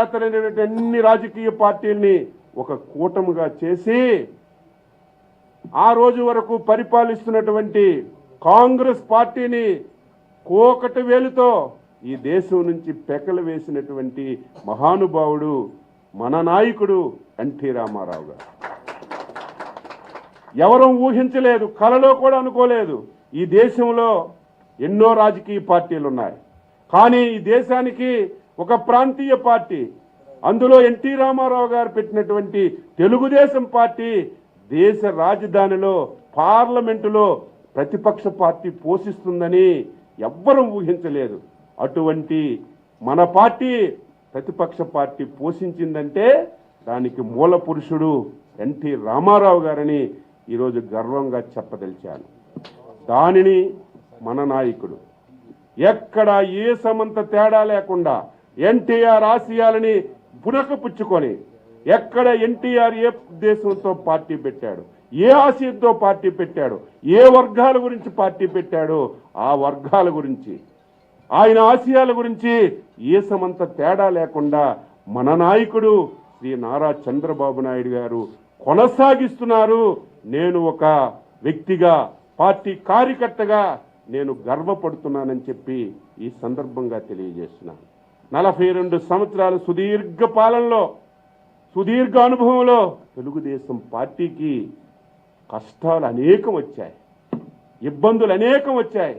అన్ని రాజకీయ పార్టీల్ని ఒక కూటమిగా చేసి ఆ రోజు వరకు పరిపాలిస్తున్నటువంటి కాంగ్రెస్ పార్టీని కోకటి వేలుతో ఈ దేశం నుంచి పెకలు వేసినటువంటి మహానుభావుడు మన నాయకుడు ఎన్టీ రామారావు గారు. ఎవరూ ఊహించలేదు, కలలో కూడా అనుకోలేదు. ఈ దేశంలో ఎన్నో రాజకీయ పార్టీలు ఉన్నాయి, కానీ ఈ దేశానికి ఒక ప్రాంతీయ పార్టీ, అందులో ఎన్టీ రామారావు గారు పెట్టినటువంటి తెలుగుదేశం పార్టీ దేశ రాజధానిలో పార్లమెంటులో ప్రతిపక్ష పార్టీ పోషిస్తుందని ఎవ్వరూ ఊహించలేదు. అటువంటి మన పార్టీ ప్రతిపక్ష పార్టీ పోషించిందంటే దానికి మూల పురుషుడు ఎన్టీ రామారావు గారని ఈరోజు గర్వంగా చెప్పదలిచాను. దానిని మన నాయకుడు ఎక్కడ ఏ సమంత తేడా లేకుండా ఎన్టీఆర్ ఆశయాలని పునకపుచ్చుకొని ఎక్కడ ఎన్టీఆర్ ఏ ఉద్దేశంతో పార్టీ పెట్టాడు, ఏ ఆశయంతో పార్టీ పెట్టాడు, ఏ వర్గాల గురించి పార్టీ పెట్టాడో ఆ వర్గాల గురించి, ఆయన ఆశయాల గురించి ఏ సమంత తేడా లేకుండా మన నాయకుడు శ్రీ నారా చంద్రబాబు నాయుడు గారు కొనసాగిస్తున్నారు. నేను ఒక వ్యక్తిగా, పార్టీ కార్యకర్తగా నేను గర్వపడుతున్నానని చెప్పి ఈ సందర్భంగా తెలియజేస్తున్నాను. 42 సంవత్సరాల సుదీర్ఘ పాలనలో, సుదీర్ఘ అనుభవంలో తెలుగుదేశం పార్టీకి కష్టాలు అనేకం వచ్చాయి, ఇబ్బందులు అనేకం వచ్చాయి.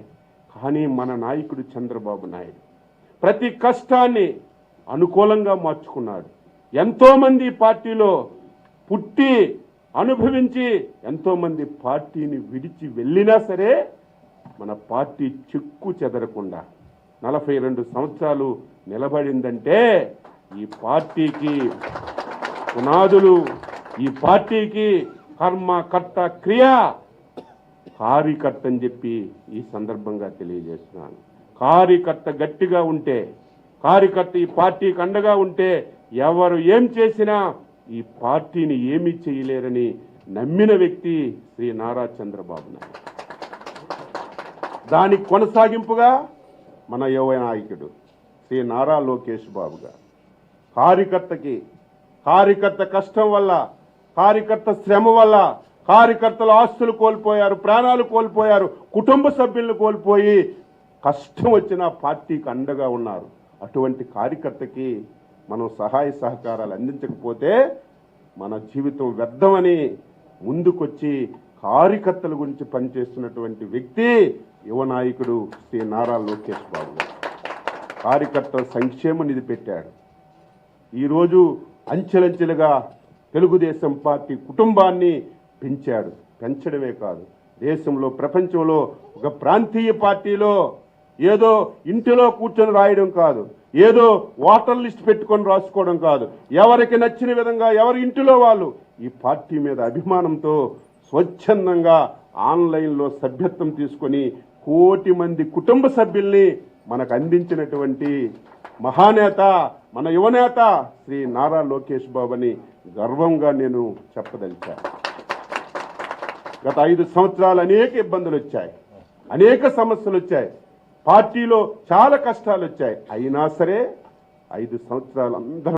కానీ మన నాయకుడు చంద్రబాబు నాయుడు ప్రతి కష్టాన్ని అనుకూలంగా మార్చుకున్నాడు. ఎంతోమంది పార్టీలో పుట్టి అనుభవించి ఎంతోమంది పార్టీని విడిచి వెళ్ళినా సరే మన పార్టీ చెక్కు చెదరకుండా 42 సంవత్సరాలు నిలబడిందంటే ఈ పార్టీకి పునాదులు, ఈ పార్టీకి కర్మ కర్త క్రియ కార్యకర్త అని చెప్పి ఈ సందర్భంగా తెలియజేస్తున్నాను. కార్యకర్త గట్టిగా ఉంటే, కార్యకర్త ఈ పార్టీకి అండగా ఉంటే ఎవరు ఏం చేసినా ఈ పార్టీని ఏమీ చేయలేరని నమ్మిన వ్యక్తి శ్రీ నారా చంద్రబాబు నాయుడు. దానికి కొనసాగింపుగా మన యువ నాయకుడు శ్రీ నారా లోకేష్ బాబు గారు కార్యకర్త కష్టం వల్ల, కార్యకర్త శ్రమ వల్ల కార్యకర్తలు ఆస్తులు కోల్పోయారు, ప్రాణాలు కోల్పోయారు, కుటుంబ సభ్యులను కోల్పోయి కష్టం వచ్చిన పార్టీకి అండగా ఉన్నారు. అటువంటి కార్యకర్తకి మనం సహాయ సహకారాలు అందించకపోతే మన జీవితం వ్యర్థమని ముందుకొచ్చి కార్యకర్తల గురించి పనిచేస్తున్నటువంటి వ్యక్తి యువ నాయకుడు శ్రీ నారా లోకేష్ బాబు గారు. కార్యకర్తల సంక్షేమ నిధి పెట్టాడు. ఈరోజు అంచెలంచెలుగా తెలుగుదేశం పార్టీ కుటుంబాన్ని పెంచాడు. పెంచడమే కాదు, దేశంలో ప్రపంచంలో ఒక ప్రాంతీయ పార్టీలో ఏదో ఇంటిలో కూర్చొని రాయడం కాదు, ఏదో ఓటర్ లిస్ట్ పెట్టుకొని రాసుకోవడం కాదు, ఎవరికి నచ్చిన విధంగా ఎవరి ఇంటిలో వాళ్ళు ఈ పార్టీ మీద అభిమానంతో స్వచ్ఛందంగా ఆన్లైన్లో సభ్యత్వం తీసుకొని 1 కోటి మంది కుటుంబ సభ్యుల్ని మనకు అందించినటువంటి మహానేత, మన యువనేత శ్రీ నారా లోకేష్ బాబుని గర్వంగా నేను చెప్పదలిచాను. గత 5 సంవత్సరాలు అనేక ఇబ్బందులు వచ్చాయి, అనేక సమస్యలు వచ్చాయి, పార్టీలో చాలా కష్టాలు వచ్చాయి. అయినా సరే 5 సంవత్సరాలు అందరూ